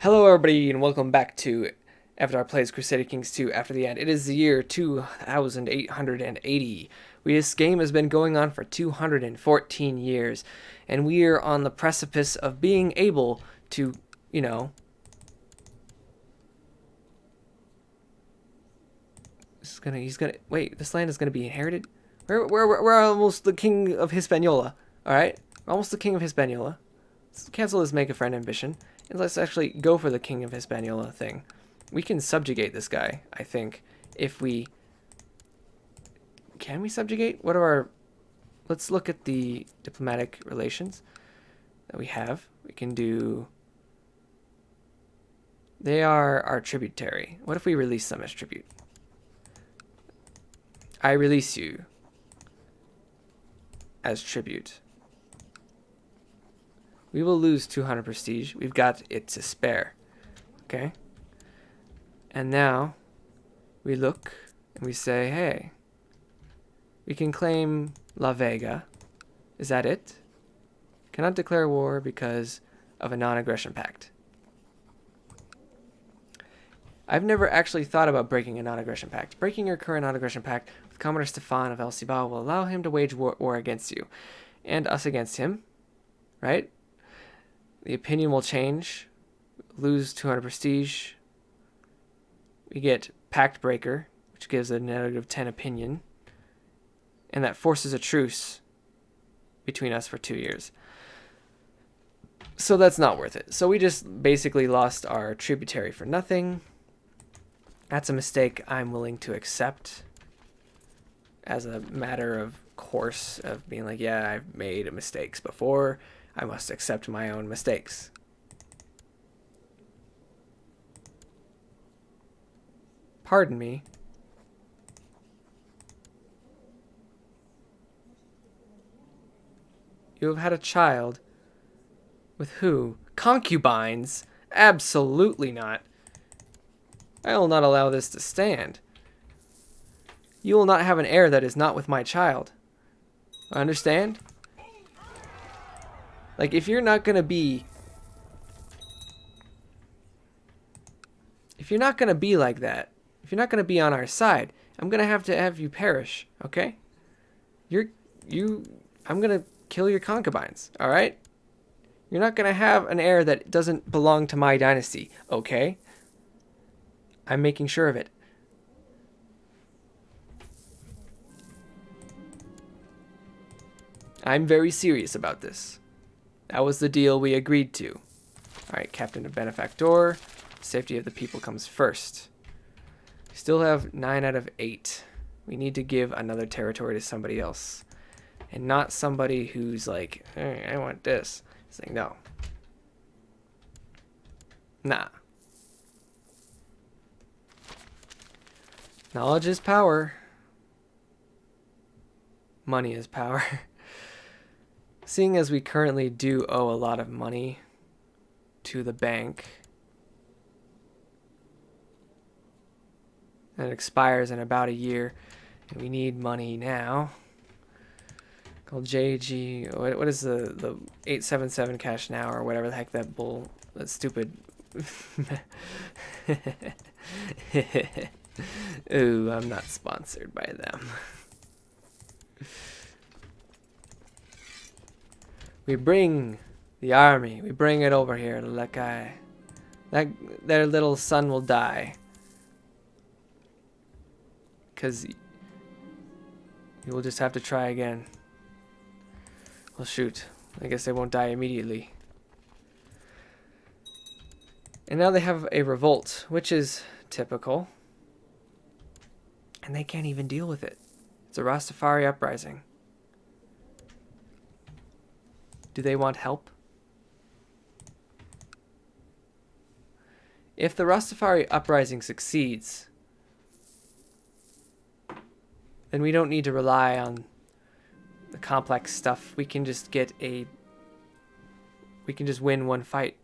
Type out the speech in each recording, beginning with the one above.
Hello everybody and welcome back to Avatar Plays Crusader Kings 2 After the End. It is the year 2880. This game has been going on for 214 years, and we are on the precipice of being able to, wait, this land is gonna be inherited? We're almost the king of Hispaniola, alright? We're almost the king of Hispaniola. Let's cancel this make a friend ambition. And let's actually go for the King of Hispaniola thing. We can subjugate this guy, I think, if we... Can we subjugate? What are our... Let's look at the diplomatic relations that we have. We can do... They are our tributary. What if we release them as tribute? I release you as tribute. We will lose 200 prestige. We've got it to spare. Okay? And now we look and we say, hey, we can claim La Vega. Is that it? Cannot declare war because of a non-aggression pact. I've never actually thought about breaking a non-aggression pact. Breaking your current non-aggression pact with Commodore Stefan of El Cibao will allow him to wage war against you. And us against him. Right? The opinion will change. Lose 200 prestige. We get Pact Breaker, which gives a negative 10 opinion. And that forces a truce between us for 2 years. So that's not worth it. So we just basically lost our tributary for nothing. That's a mistake I'm willing to accept as a matter of course of being like, yeah, I've made mistakes before. I must accept my own mistakes. Pardon me. You have had a child. With who? Concubines? Absolutely not. I will not allow this to stand. You will not have an heir that is not with my child. Understand? Like, if you're not gonna be... If you're not gonna be like that, if you're not gonna be on our side, I'm gonna have to have you perish, okay? I'm gonna kill your concubines, alright? You're not gonna have an heir that doesn't belong to my dynasty, okay? I'm making sure of it. I'm very serious about this. That was the deal we agreed to. Alright, Captain of Benefactor. Safety of the people comes first. We still have 9 out of 8. We need to give another territory to somebody else. And not somebody who's like, hey, I want this. It's like, no. Nah. Knowledge is power. Money is power. Seeing as we currently do owe a lot of money to the bank, and it expires in about a year, and we need money now. Called JG, what is the 877 cash now, or whatever the heck that stupid. Ooh, I'm not sponsored by them. We bring the army. We bring it over here to Lekai. Their little son will die. Because you will just have to try again. Well, shoot. I guess they won't die immediately. And now they have a revolt, which is typical. And they can't even deal with it. It's a Rastafari uprising. Do they want help? If the Rastafari uprising succeeds, then we don't need to rely on the complex stuff. We can just win one fight.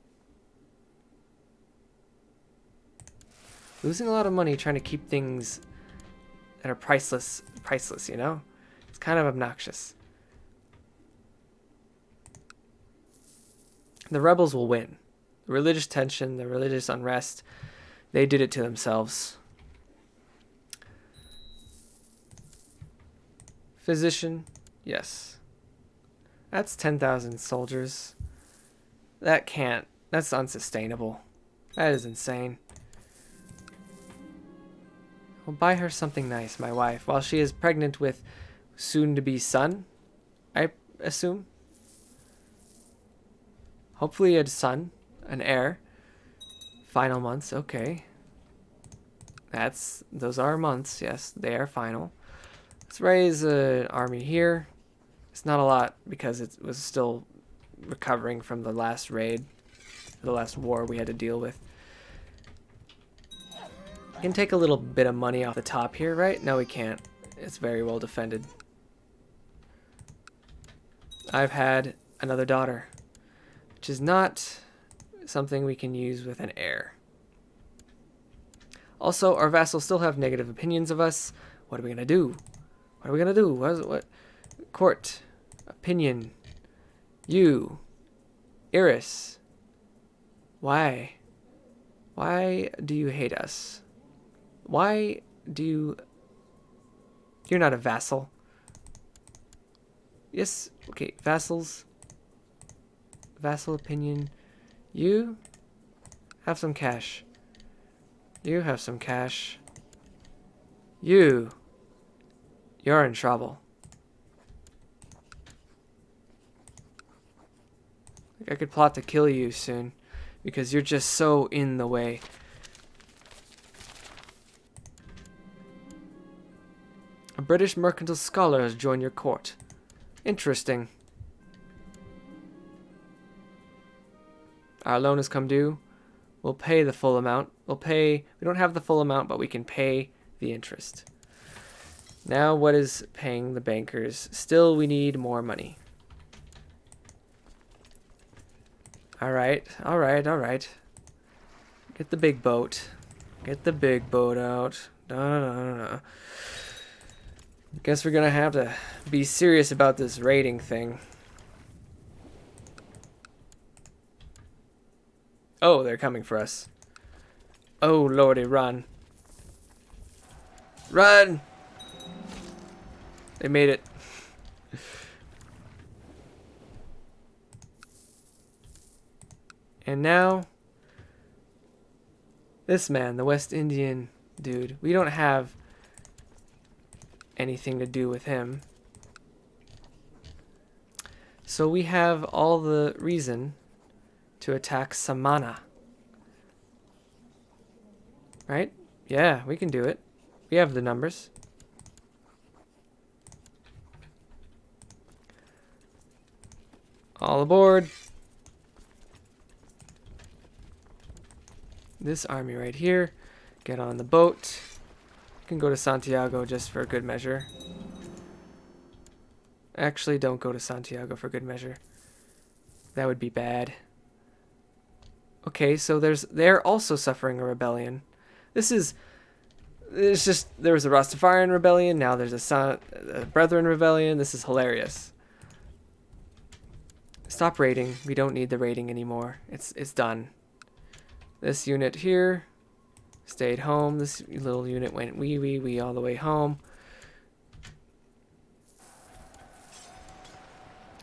Losing a lot of money trying to keep things that are priceless, you know? It's kind of obnoxious. The rebels will win. The religious tension, the religious unrest, they did it to themselves. Physician, yes. That's 10,000 soldiers. That's unsustainable. That is insane. We'll buy her something nice, my wife, while she is pregnant with soon-to-be son, I assume. Hopefully a son, an heir. Final months, okay. Those are months, yes, they are final. Let's raise an army here. It's not a lot because it was still recovering from the last raid, the last war we had to deal with. We can take a little bit of money off the top here, right? No, we can't. It's very well defended. I've had another daughter, which is not something we can use with an heir. Also, our vassals still have negative opinions of us. What are we gonna do? What are we gonna do? What? Court. Opinion. You. Iris. Why? Why do you hate us? Why do you... You're not a vassal. Yes, okay, vassals. Vassal opinion. You have some cash. You have some cash. You're in trouble. Like I could plot to kill you soon because you're just so in the way. A British mercantile scholar has joined your court. Interesting. Our loan has come due. We'll pay the full amount. We don't have the full amount, but we can pay the interest. Now what is paying the bankers? Still, we need more money. Alright. Get the big boat. Get the big boat out. No. Guess we're gonna have to be serious about this raiding thing. Oh, they're coming for us. Oh, lordy, run. Run! They made it. And now, this man, the West Indian dude, we don't have anything to do with him. So we have all the reason to attack Samana. Right? Yeah, we can do it. We have the numbers. All aboard. This army right here. Get on the boat. You can go to Santiago just for good measure. Actually, don't go to Santiago for good measure. That would be bad. Okay, so they're also suffering a rebellion. There was a Rastafarian rebellion, now there's a Brethren rebellion. This is hilarious. Stop raiding. We don't need the raiding anymore. It's done. This unit here stayed home. This little unit went wee all the way home.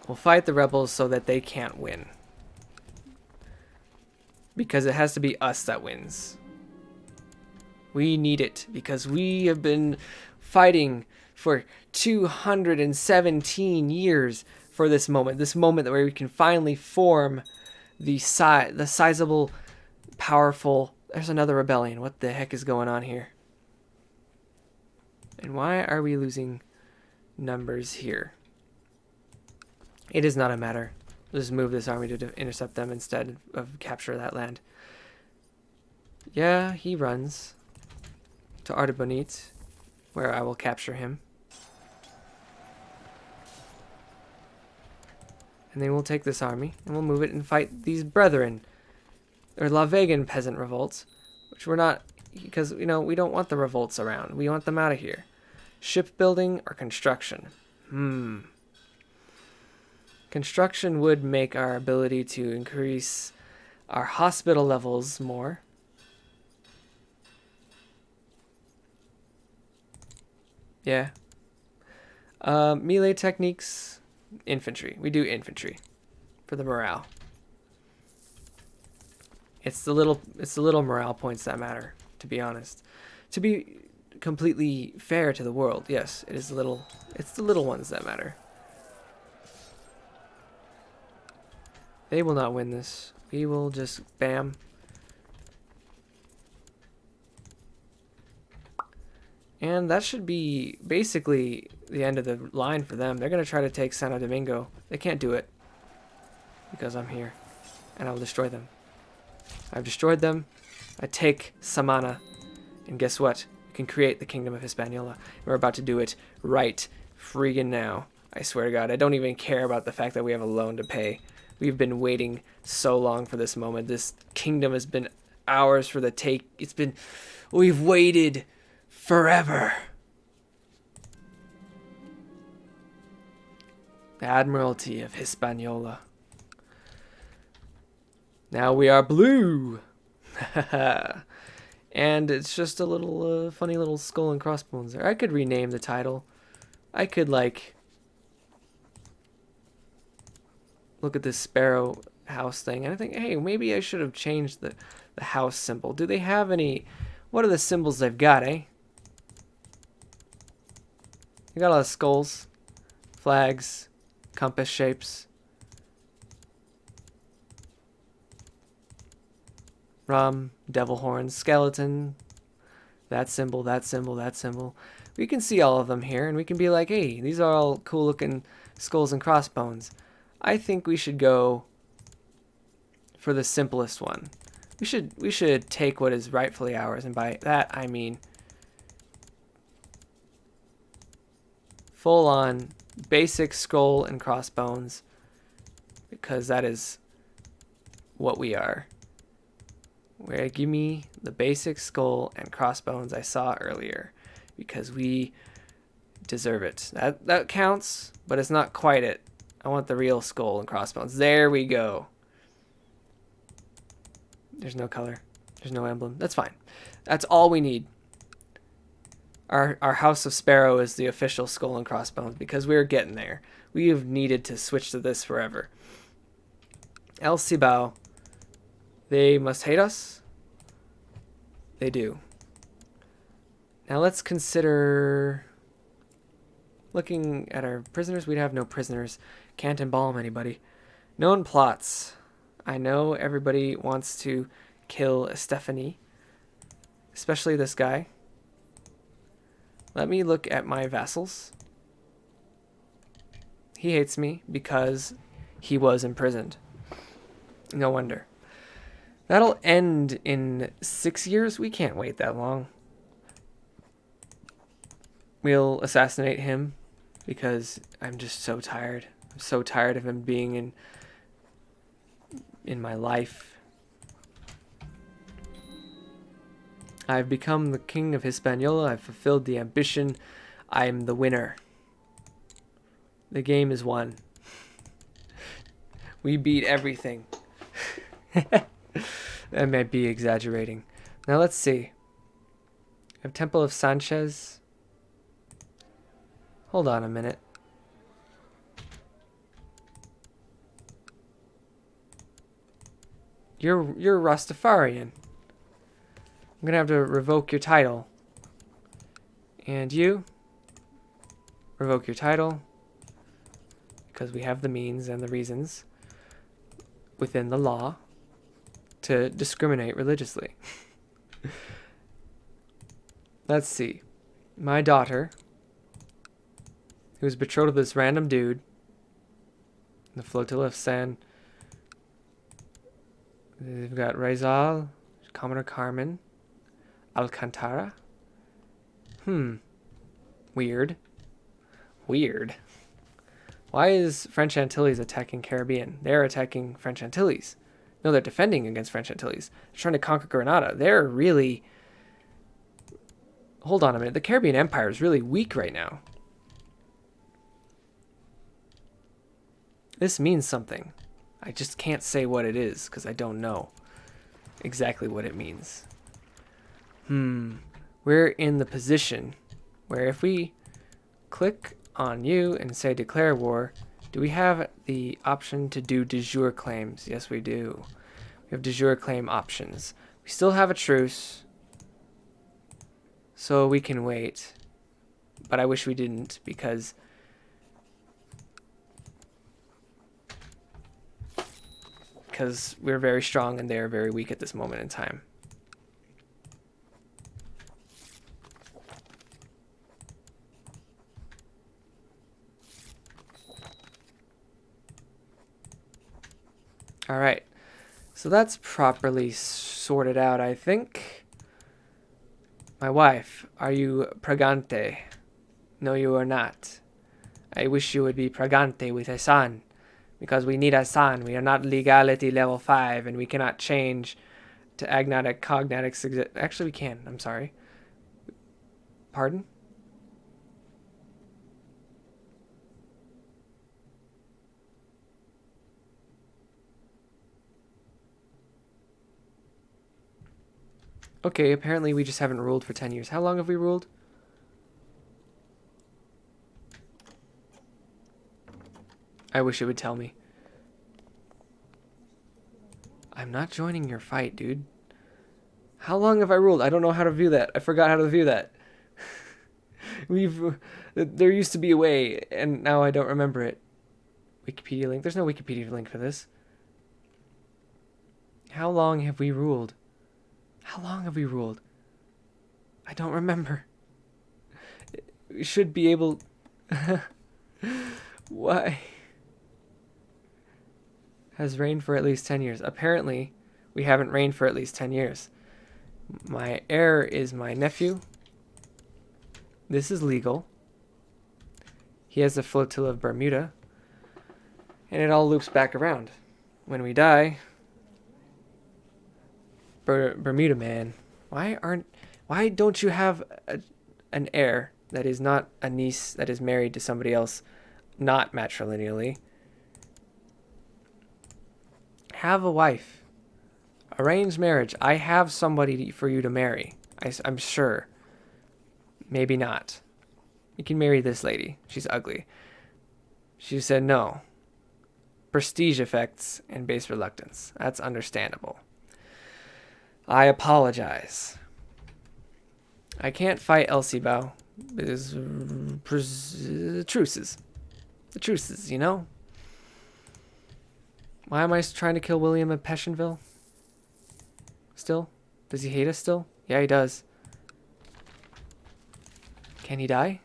We'll fight the rebels so that they can't win. Because it has to be us that wins. We need it because we have been fighting for 217 years for this moment where we can finally form the sizable, powerful... There's another rebellion. What the heck is going on here? And why are we losing numbers here? It is not a matter. We'll just move this army to intercept them instead of capture that land. Yeah, he runs to Artibonite, where I will capture him. And then we'll take this army, and we'll move it and fight these brethren, or La Vegan peasant revolts, which we're not, because, you know, we don't want the revolts around. We want them out of here. Shipbuilding or construction? Construction would make our ability to increase our hospital levels more. Yeah. Melee techniques, infantry. We do infantry for the morale. It's the little morale points that matter, to be honest. To be completely fair to the world, yes, it's the little ones that matter. They will not win this. We will just bam. And that should be basically the end of the line for them. They're going to try to take Santo Domingo. They can't do it because I'm here and I'll destroy them. I've destroyed them. I take Samana, and guess what? We can create the Kingdom of Hispaniola. We're about to do it right friggin' now. I swear to God, I don't even care about the fact that we have a loan to pay. We've been waiting so long for this moment. This kingdom has been ours for the take. We've waited forever. The Admiralty of Hispaniola. Now we are blue. And it's just a little funny little skull and crossbones there. I could rename the title. I could like look at this Sparrow house thing and I think, hey, maybe I should have changed the house symbol. Do they have any? What are the symbols they've got, eh? They got a lot of skulls, flags, compass shapes. Rum, devil horns, skeleton, that symbol, that symbol, that symbol. We can see all of them here, and we can be like, hey, these are all cool looking skulls and crossbones. I think we should go for the simplest one. We should take what is rightfully ours, and by that I mean full on basic skull and crossbones, because that is what we are. Where give me the basic skull and crossbones I saw earlier, because we deserve it. That counts, but it's not quite it. I want the real skull and crossbones. There we go. There's no color. There's no emblem. That's fine. That's all we need. Our House of Sparrow is the official skull and crossbones because we're getting there. We have needed to switch to this forever. El Cibao. They must hate us. They do. Now let's consider looking at our prisoners. We'd have no prisoners. Can't embalm anybody. Known plots. I know everybody wants to kill Stephanie, especially this guy. Let me look at my vassals. He hates me because he was imprisoned. No wonder. That'll end in 6 years. We can't wait that long. We'll assassinate him because I'm just so tired. I'm so tired of him being in my life. I've become the king of Hispaniola. I've fulfilled the ambition. I'm the winner. The game is won. We beat everything. I might be exaggerating. Now let's see. I have Temple of Sanchez. Hold on a minute. You're Rastafarian. I'm gonna have to revoke your title. And you revoke your title because we have the means and the reasons within the law to discriminate religiously. Let's see. My daughter, who was betrothed to this random dude, the flotilla of San. They've got Rizal, Commodore Carmen, Alcantara. Weird. Weird. Why is French Antilles attacking Caribbean? They're attacking French Antilles. No, they're defending against French Antilles. They're trying to conquer Grenada. They're really... Hold on a minute. The Caribbean Empire is really weak right now. This means something. I just can't say what it is because I don't know exactly what it means. We're in the position where if we click on you and say declare war, do we have the option to do de jure claims? Yes, we do. We have de jure claim options. We still have a truce, so we can wait. But I wish we didn't, because we're very strong and they're very weak at this moment in time. All right, so that's properly sorted out, I think. My wife, are you pregante? No, you are not. I wish you would be pregante with a son, because we need a son. We are not legality level 5, and we cannot change to agnatic, cognatic. Actually, we can. I'm sorry. Pardon? Okay, apparently we just haven't ruled for 10 years. How long have we ruled? I wish it would tell me. I'm not joining your fight, dude. How long have I ruled? I don't know how to view that. I forgot how to view that. There used to be a way, and now I don't remember it. Wikipedia link. There's no Wikipedia link for this. How long have we ruled? How long have we ruled? I don't remember. We should be able... Why? Has reigned for at least 10 years. Apparently, we haven't reigned for at least 10 years. My heir is my nephew. This is legal. He has a flotilla of Bermuda. And it all loops back around. When we die... Bermuda man, why don't you have an heir that is not a niece that is married to somebody else, not matrilineally? Have a wife. Arranged marriage. I have somebody for you to marry. I'm sure. Maybe not. You can marry this lady. She's ugly. She said no. Prestige effects and base reluctance. That's understandable. I apologize. I can't fight Elsibao. There's truces. The truces, you know? Why am I trying to kill William at Peshenville? Still? Does he hate us still? Yeah, he does. Can he die?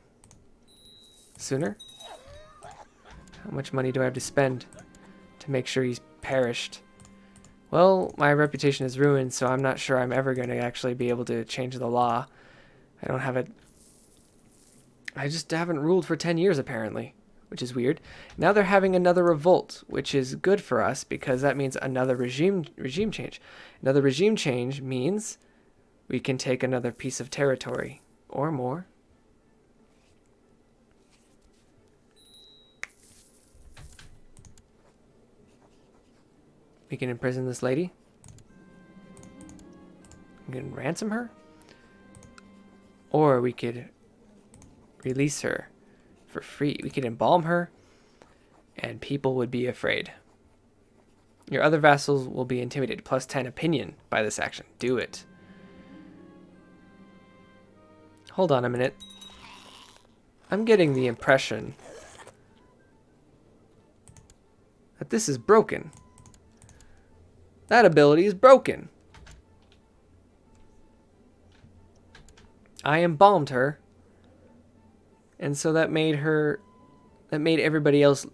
Sooner? How much money do I have to spend to make sure he's perished? Well, my reputation is ruined, so I'm not sure I'm ever going to actually be able to change the law. I don't have it. I just haven't ruled for 10 years, apparently, which is weird. Now they're having another revolt, which is good for us because that means another regime change. Another regime change means we can take another piece of territory or more. We can imprison this lady. We can ransom her. Or we could release her for free. We could embalm her, and people would be afraid. Your other vassals will be intimidated. Plus 10 opinion by this action. Do it. Hold on a minute. I'm getting the impression that this is broken. That ability is broken. I embalmed her. And so that made everybody else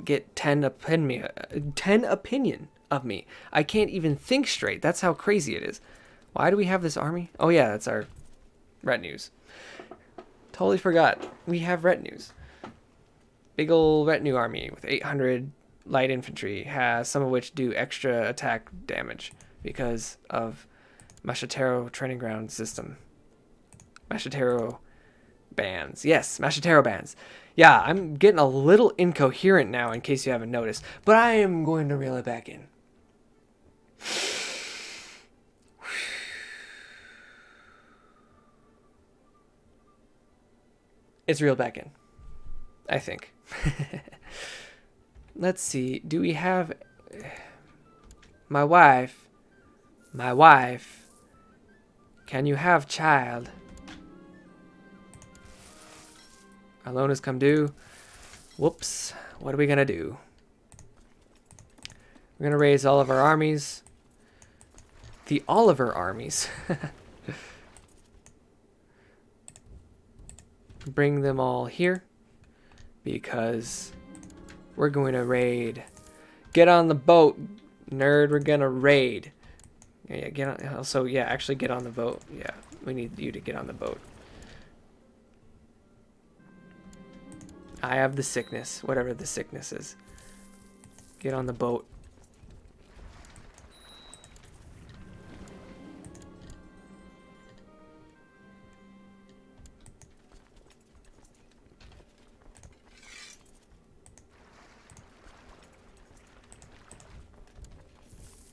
get 10 opinion of me. I can't even think straight. That's how crazy it is. Why do we have this army? Oh yeah, that's our retinues. Totally forgot. We have retinues. Big ol' retinue army with 800 light infantry, has some of which do extra attack damage because of Machatero training ground system. Machatero bands. Yes, Machatero bands. Yeah, I'm getting a little incoherent now, in case you haven't noticed. But I am going to reel it back in. It's reeled back in, I think. Let's see. Do we have... My wife. Can you have child? Our loan has come due. Whoops. What are we going to do? We're going to raise all of our armies. The Oliver armies. Bring them all here. Because we're going to raid. Get on the boat, nerd. We're going to raid. Yeah, get on. Also, yeah, actually get on the boat. Yeah, we need you to get on the boat. I have the sickness, whatever the sickness is. Get on the boat.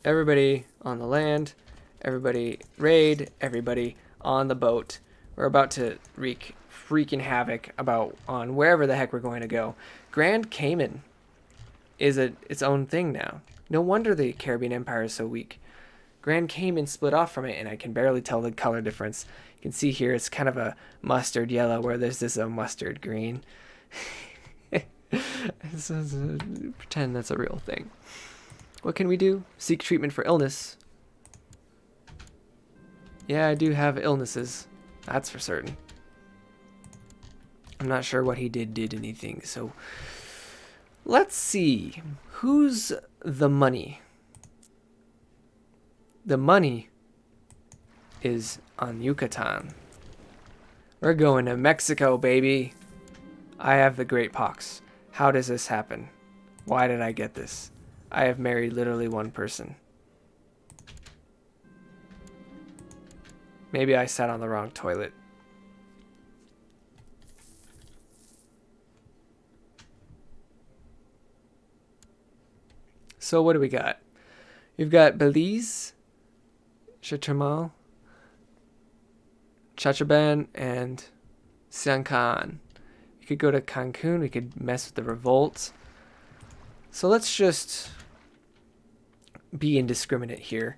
Everybody on the land, everybody raid, everybody on the boat. We're about to wreak freaking havoc on wherever the heck we're going to go. Grand Cayman is its own thing now. No wonder the Caribbean Empire is so weak. Grand Cayman split off from it, and I can barely tell the color difference. You can see here it's kind of a mustard yellow, where there's this a mustard green. Pretend that's a real thing. What can we do? Seek treatment for illness. Yeah, I do have illnesses. That's for certain. I'm not sure what he did anything, so... Let's see. Who's the money? The money is on Yucatan. We're going to Mexico, baby. I have the Great Pox. How does this happen? Why did I get this? I have married literally one person. Maybe I sat on the wrong toilet. So what do we got? We've got Belize, Chetumal, Chachaban, and Siancan. We could go to Cancun. We could mess with the revolt. So let's just be indiscriminate here.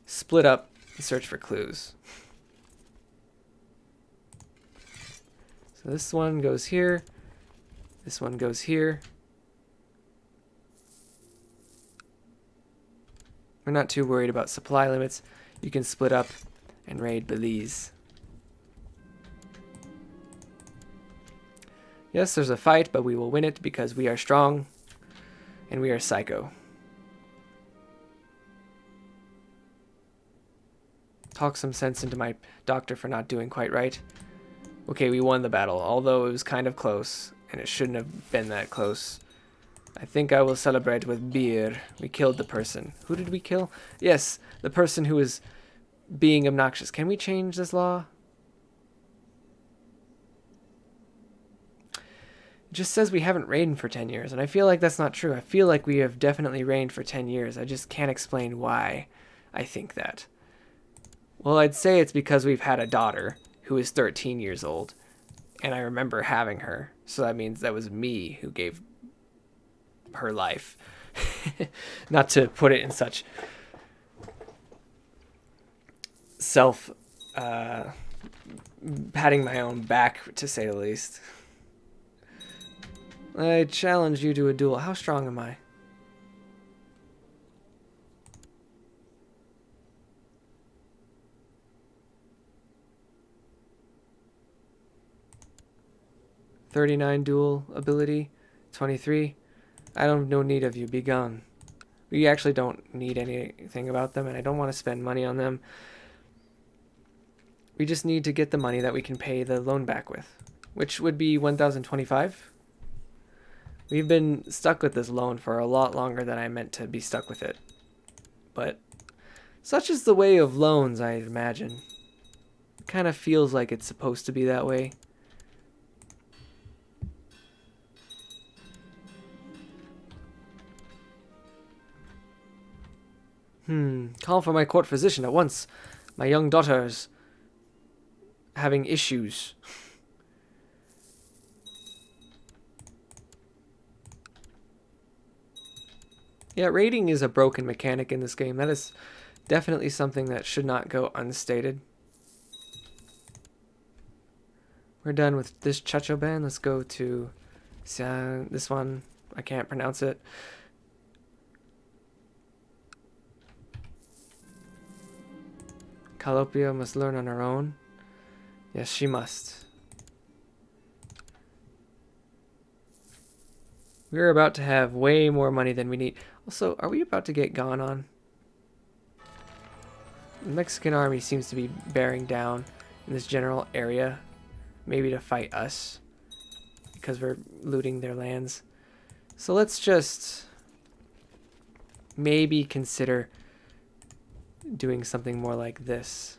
Split up and search for clues. So this one goes here. This one goes here. We're not too worried about supply limits. You can split up and raid Belize. Yes, there's a fight, but we will win it because we are strong and we are psycho. Talk some sense into my doctor for not doing quite right. Okay, we won the battle, although it was kind of close, and it shouldn't have been that close. I think I will celebrate with beer. We killed the person. Who did we kill? Yes, the person who was being obnoxious. Can we change this law? It just says we haven't reigned for 10 years, and I feel like that's not true. I feel like we have definitely reigned for 10 years. I just can't explain why I think that. Well, I'd say it's because we've had a daughter who is 13 years old, and I remember having her. So that means that was me who gave her life. Not to put it in such self patting my own back, to say the least. I challenge you to a duel. How strong am I? $39 duel ability, 23. I don't have no need of you. Be gone. We actually don't need anything about them, and I don't want to spend money on them. We just need to get the money that we can pay the loan back with, which would be 1,025. We've been stuck with this loan for a lot longer than I meant to be stuck with it. But such is the way of loans, I imagine. It kind of feels like it's supposed to be that way. Call for my court physician at once. My young daughter's having issues. Yeah, raiding is a broken mechanic in this game. That is definitely something that should not go unstated. We're done with this Chacho band. Let's go to this one. I can't pronounce it. Calopia must learn on her own. Yes, she must. We're about to have way more money than we need. Also, are we about to get gone on? The Mexican army seems to be bearing down in this general area. Maybe to fight us. Because we're looting their lands. So let's just maybe consider doing something more like this.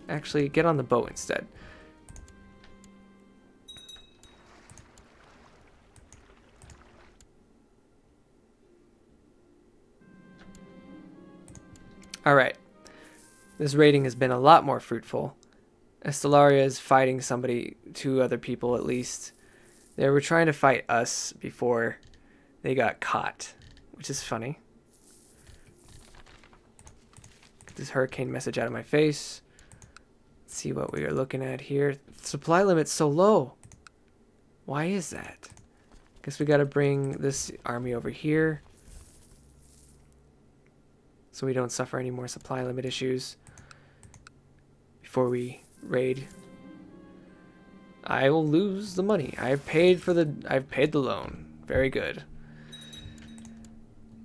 Actually, get on the boat instead. Alright. This raiding has been a lot more fruitful. Estelaria is fighting somebody, 2 other people at least. They were trying to fight us before they got caught, which is funny. Get this hurricane message out of my face. Let's see what we are looking at here. Supply limit's so low. Why is that? Guess we gotta bring this army over here so we don't suffer any more supply limit issues before we raid. I will lose the money. I've paid the loan. Very good.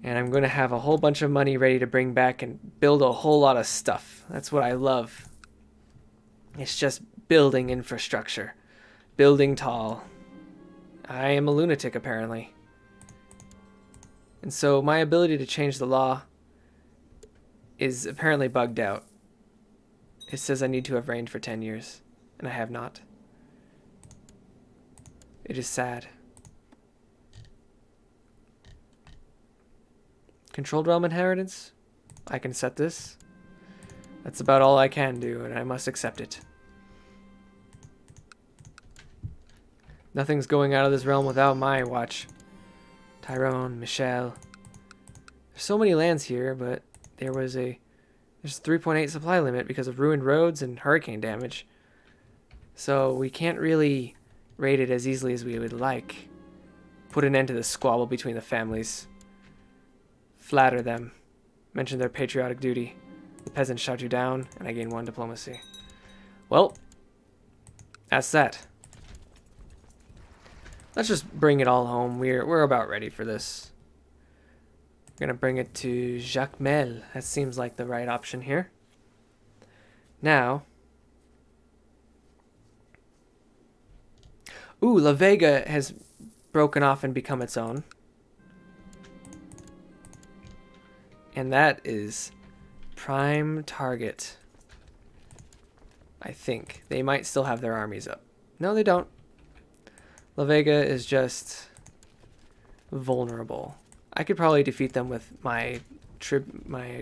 And I'm going to have a whole bunch of money ready to bring back and build a whole lot of stuff. That's what I love. It's just building infrastructure. Building tall. I am a lunatic, apparently. And so my ability to change the law is apparently bugged out. It says I need to have reigned for 10 years, and I have not. It is sad. Controlled realm inheritance? I can set this. That's about all I can do, and I must accept it. Nothing's going out of this realm without my watch. Tyrone, Michelle. There's so many lands here, but there's 3.8 supply limit because of ruined roads and hurricane damage. So we can't really raid it as easily as we would like. Put an end to the squabble between the families. Flatter them. Mention their patriotic duty. The peasants shout you down, and I gain 1 diplomacy. Well, that's that. Let's just bring it all home. We're about ready for this. We're gonna bring it to Jacmel. That seems like the right option here. Now, La Vega has broken off and become its own. And that is prime target. I think. They might still have their armies up. No, they don't. La Vega is just vulnerable. I could probably defeat them with my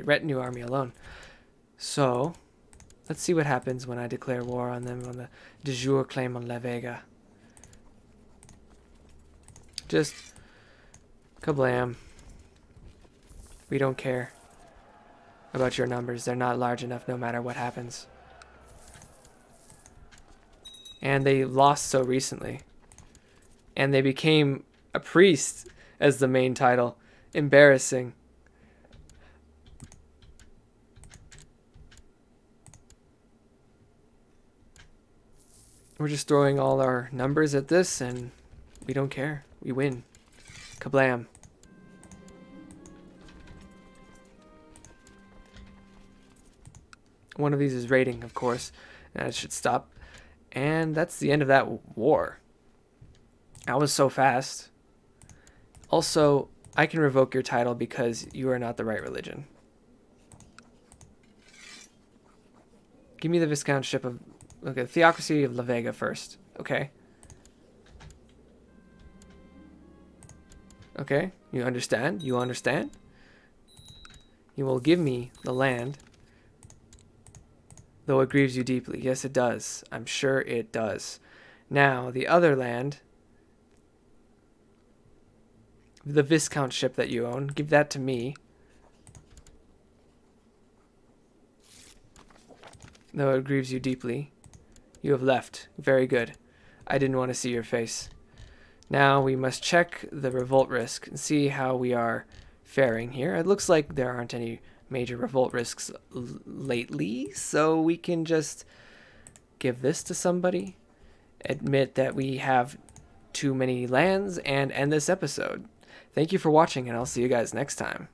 retinue army alone. So, let's see what happens when I declare war on them on the de jure claim on La Vega. Just kablam. We don't care about your numbers. They're not large enough no matter what happens. And they lost so recently. And they became a priest as the main title. Embarrassing. We're just throwing all our numbers at this and we don't care. We win. Kablam. One of these is raiding, of course, and it should stop. And that's the end of that war. That was so fast. Also, I can revoke your title because you are not the right religion. Give me the viscountship of... Okay, theocracy of La Vega first. Okay. Okay, you understand? You understand? You will give me the land, though it grieves you deeply. Yes, it does. I'm sure it does. Now, the other land, the Viscount ship that you own, give that to me. Though it grieves you deeply. You have left. Very good. I didn't want to see your face. Now we must check the revolt risk and see how we are faring here. It looks like there aren't any major revolt risks lately, so we can just give this to somebody, admit that we have too many lands, and end this episode. Thank you for watching, and I'll see you guys next time.